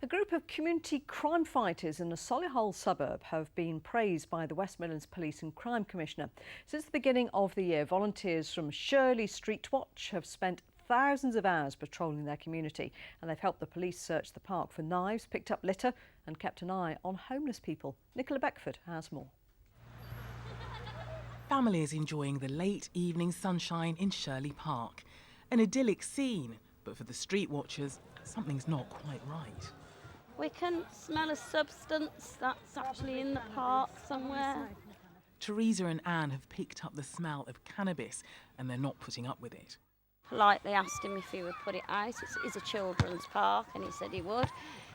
A group of community crime fighters in a Solihull suburb have been praised by the West Midlands Police and Crime Commissioner. Since the beginning of the year, volunteers from Shirley Street Watch have spent thousands of hours patrolling their community, and they've helped the police search the park for knives, picked up litter and kept an eye on homeless people. Nicola Beckford has more. Families enjoying the late evening sunshine in Shirley Park. An idyllic scene, but for the street watchers, something's not quite right. We can smell a substance that's actually in the park somewhere. Teresa and Anne have picked up the smell of cannabis and they're not putting up with it. Politely asked him if he would put it out. It is a children's park and he said he would.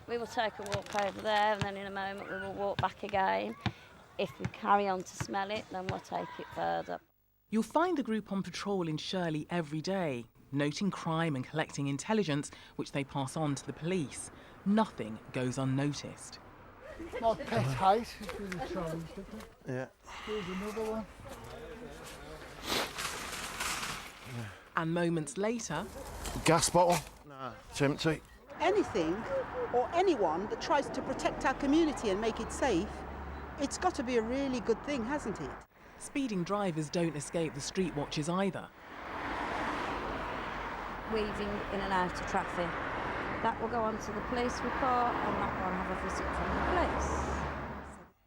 We will take a walk over there and then in a moment we will walk back again. If we carry on to smell it, then we'll take it further. You'll find the group on patrol in Shirley every day, noting crime and collecting intelligence, which they pass on to the police. Nothing goes unnoticed. My pet house. Yeah. Here's another one. And moments later... Gas bottle? Nah, it's empty. Anything or anyone that tries to protect our community and make it safe, it's got to be a really good thing, hasn't it? Speeding drivers don't escape the street watchers either. Weaving in and out of traffic. That will go on to the police report and that will have a visit from the police.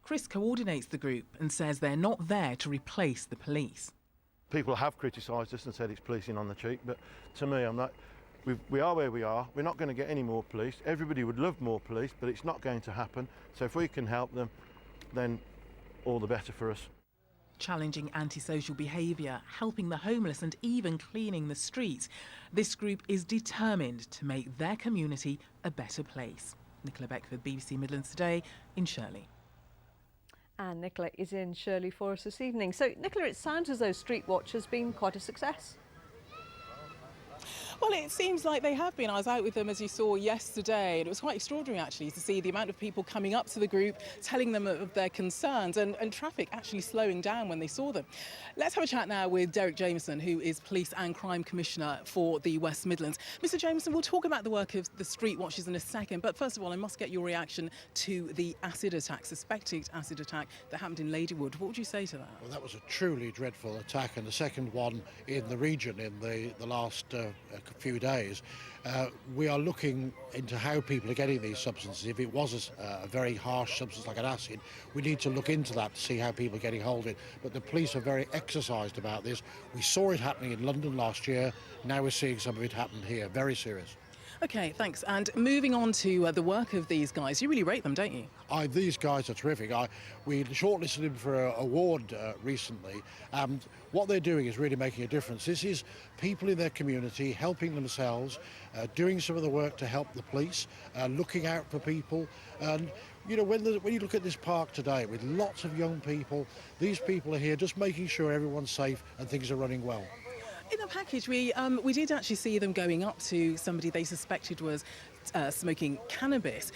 Chris coordinates the group and says they're not there to replace the police. People have criticised us and said it's policing on the cheap, but to me, I'm not. We are where we are. We're not going to get any more police. Everybody would love more police, but it's not going to happen. So if we can help them, then all the better for us. Challenging antisocial behaviour, helping the homeless and even cleaning the streets. This group is determined to make their community a better place. Nicola Beckford, BBC Midlands Today in Shirley. And Nicola is in Shirley for us this evening. So Nicola, it sounds as though Street Watch has been quite a success. Well, it seems like they have been. I was out with them, as you saw, yesterday, and it was quite extraordinary, actually, to see the amount of people coming up to the group, telling them of their concerns, and traffic actually slowing down when they saw them. Let's have a chat now with Derek Jameson, who is Police and Crime Commissioner for the West Midlands. Mr Jameson, we'll talk about the work of the street watchers in a second, but first of all, I must get your reaction to the acid attack, suspected acid attack that happened in Ladywood. What would you say to that? Well, that was a truly dreadful attack, and the second one in the region in the last few days. We are looking into how people are getting these substances. If it was a very harsh substance like an acid, we need to look into that to see how people are getting hold of it. But the police are very exercised about this. We saw it happening in London last year. Now we're seeing some of it happen here. Very serious. OK, thanks. And moving on to the work of these guys, you really rate them, don't you? These guys are terrific. We shortlisted them for an award recently, and what they're doing is really making a difference. This is people in their community helping themselves, doing some of the work to help the police, looking out for people. And you know, when you look at this park today with lots of young people, these people are here just making sure everyone's safe and things are running well. In the package, we did actually see them going up to somebody they suspected was smoking cannabis.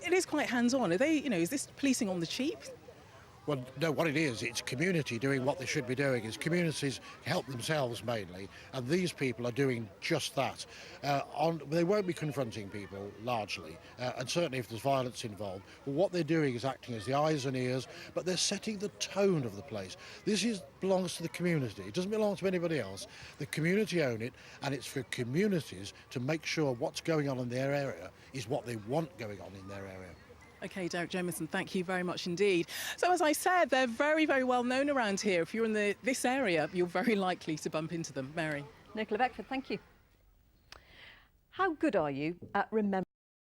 It is quite hands-on. Are they, is this policing on the cheap? Well, no, what it is, it's community doing what they should be doing. Is communities help themselves mainly, and these people are doing just that. They won't be confronting people largely, and certainly if there's violence involved. But what they're doing is acting as the eyes and ears, but they're setting the tone of the place. This belongs to the community. It doesn't belong to anybody else. The community own it, and it's for communities to make sure what's going on in their area is what they want going on in their area. OK, Derek Jameson, thank you very much indeed. So, as I said, they're very, very well known around here. If you're in this area, you're very likely to bump into them. Mary. Nicola Beckford, thank you. How good are you at remembering